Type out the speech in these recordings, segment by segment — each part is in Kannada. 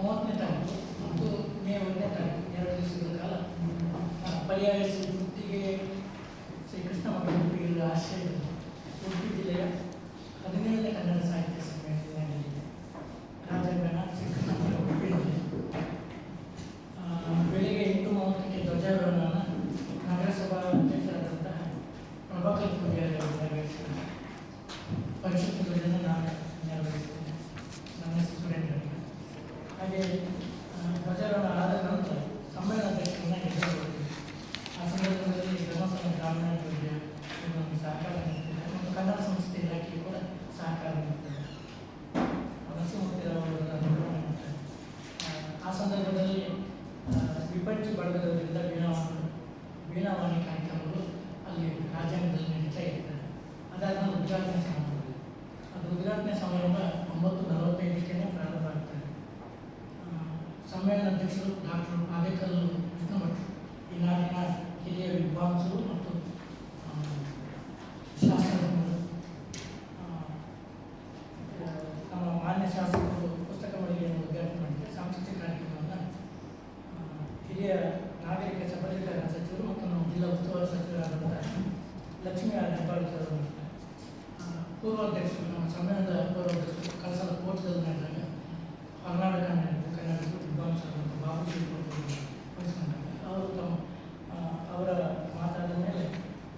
30ನೇ ತಾರೀಕು ಮತ್ತು ಮೇ 1ನೇ ತಾರೀಕು 2 ದಿವಸಗಳ ಕಾಲ ಪರ್ಯಾಯ ಶ್ರೀ ಗುತ್ತಿಗೆ ಶ್ರೀ ಕೃಷ್ಣ ಮಠ ಉಡುಪಿಯ ಆಶ್ರಯದಲ್ಲಿ ಉಡುಪಿ ಜಿಲ್ಲೆಯ 17ನೇ ಕನ್ನಡ ಸಾಹಿತ್ಯ ಸಮ್ಮೇಳನ ನಡೆಯಲಿದೆ. ರಾಜಗಣ ಶ್ರೀ ಕೃಷ್ಣ ಮಠ ಉಡುಪಿಯಲ್ಲಿ ಬೆಳಿಗ್ಗೆ 8:30ಕ್ಕೆ ಧ್ವಜಾರೋಹಣವನ್ನು ನಗರಸಭಾ ಅಧ್ಯಕ್ಷರಾದಂತಹ ಪ್ರಭಾಕರ್ ಪೂಜಾರಿ ಅವರು ನೆರವೇರಿಸಿದ್ದಾರೆ. ಪರಿಷತ್ ಧ್ವಜವನ್ನು ನಾನು ನೆರವೇರಿಸಿದ್ದೇನೆ. ನನ್ನ ಹೆಸರು ಸುರೇಂದ್ರ. ಹಾಗೆ ಧ್ವಜಾರೋಹಣ ಆದ ನಂತರ ಸಮ್ಮೇಳನಾಧ್ಯಕ್ಷರನ್ನ ಎದುರುಗೊಳ್ಳುತ್ತೀವಿ. ಆ ಸಂದರ್ಭದಲ್ಲಿ ಧರ್ಮಸ್ಥಳ ಗ್ರಾಮೀಣಾಭಿವೃದ್ಧಿಯ ನಮಗೆ ಸಹಕಾರ ನೀಡುತ್ತಿದೆ ಮತ್ತು ಕನ್ನಡ ಸಂಸ್ಥೆ ಇಲಾಖೆ ಕೂಡ ಸಹಕಾರ ನೀಡುತ್ತದೆ. ನರಸಿಂಹಮೂರ್ತಿರವರು ನಿರ್ವಹಣೆ ಮಾಡ್ತಾರೆ. ಆ ಸಂದರ್ಭದಲ್ಲಿ ವಿಪಂಚಿ ಬಳಗದವರಿಂದ ವೀಣಾವಾಣಿ ಕಾರ್ಯಕ್ರಮಗಳು ಅಲ್ಲಿ ರಾಜ್ಯಾಂಗದಲ್ಲಿ ನಡೀತಾ ಇರ್ತದೆ. ಅದಾದ್ಮೇಲೆ ಉದ್ಘಾಟನೆ ಸಮಾರಂಭ. ಅದು ಉದ್ಘಾಟನೆ ಸಮಾರಂಭ 9:45ಕ್ಕೆ ಪ್ರಾರಂಭ ಆಗ್ತದೆ. ಸಮ್ಮೇಳನ ಅಧ್ಯಕ್ಷರು ಡಾಕ್ಟರ್ ಆದೇಕಲ್ ಕೃಷ್ಣಭಟ್ರು ಈ ನಾಡಿನ ಹಿರಿಯ ವಿದ್ವಾಂಸರು ಮತ್ತು ಶಾಸ್ತ್ರಜ್ಞರು. ನಮ್ಮ ಮಾನ್ಯ ಶಾಸಕರು ಪುಸ್ತಕ ಮಳಿಗೆಯನ್ನು ಉದ್ಘಾಟನೆ ಮಾಡಿದ್ದಾರೆ. ಸಾಂಸ್ಕೃತಿಕ ಕಾರ್ಯಕ್ರಮವನ್ನು ಹಿರಿಯ ನಾಗರಿಕ ಸಬಲೀಕರಣ ಸಚಿವರು ಮತ್ತು ನಮ್ಮ ಜಿಲ್ಲಾ ಉಸ್ತುವಾರಿ ಸಚಿವರಾದಂಥ ಲಕ್ಷ್ಮೀ ಹೆಬ್ಬಾಳ್ಕರ್ ಅವರು ಮಾಡ್ತಾರೆ. ಪೂರ್ವಾಧ್ಯಕ್ಷರು ನಮ್ಮ ಸಮ್ಮೇಳನದ ಪೂರ್ವಾಧ್ಯಕ್ಷರು ಕಳಸದ ಕೋಟದಲ್ಲಿ ನಡೆದಾಗ ಕರ್ನಾಟಕ ಕನ್ನಡ ವಿದ್ವಾಂಸರಾದಂಥ ಬಾಬು ವಹಿಸ್ಕೊಂಡಾಗ ಅವರು ಅವರ ಮಾತಾದ ಮೇಲೆ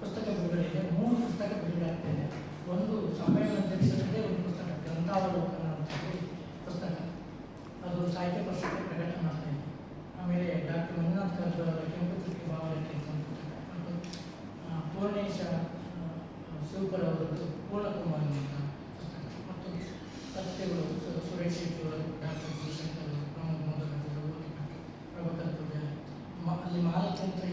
ಪುಸ್ತಕ ಬಿಡುಗಡೆ ಇದೆ. 3 ಪುಸ್ತಕ ಬಿಡುಗಡೆ ಆಗ್ತಾಯಿದೆ. ಒಂದು ಸಮ್ಮೇಳನಾಧ್ಯಕ್ಷರದ್ದೇ ಒಂದು ಪುಸ್ತಕ, ಗ್ರಂಥಾವಲೋಕನ ಅಂತ ಪುಸ್ತಕ, ಅದು ಸಾಹಿತ್ಯ ಪರಿಷತ್ಗೆ ಪ್ರಕಟಣೆ ಮಾಡ್ತಾ ಇದೆ. ಆಮೇಲೆ ಡಾಕ್ಟರ್ ಮಂಜುನಾಥ್ ಕರ್ದು ಅವರ ಕೆಂಪು ಚುಕ್ಕಿ ಭಾವನೆಗೆ ಅಂತ ಒಂದು ಪುಸ್ತಕ, ಮತ್ತು ಪೂರ್ಣೇಶ ಶಿವಪುರ ಅವರದ್ದು ಪೂರ್ಣಕುಮಾರಿ ಅಂತ ಪುಸ್ತಕ, ಮತ್ತು ಕಥೆಗಳು ಸುರೇಶ್ ಶೆಟ್ಟಿ ಅವರು, ಡಾಕ್ಟರ್ ಜಿ ಶಂಕರ್ ಅವರು, ಪ್ರಮೋದ್ ಮೋದರಾಜ್ ಅವರು, ಪ್ರಭಾಕರ್ ಪೂಜಾರಿ, ಅಲ್ಲಿ 4 ಅಂತ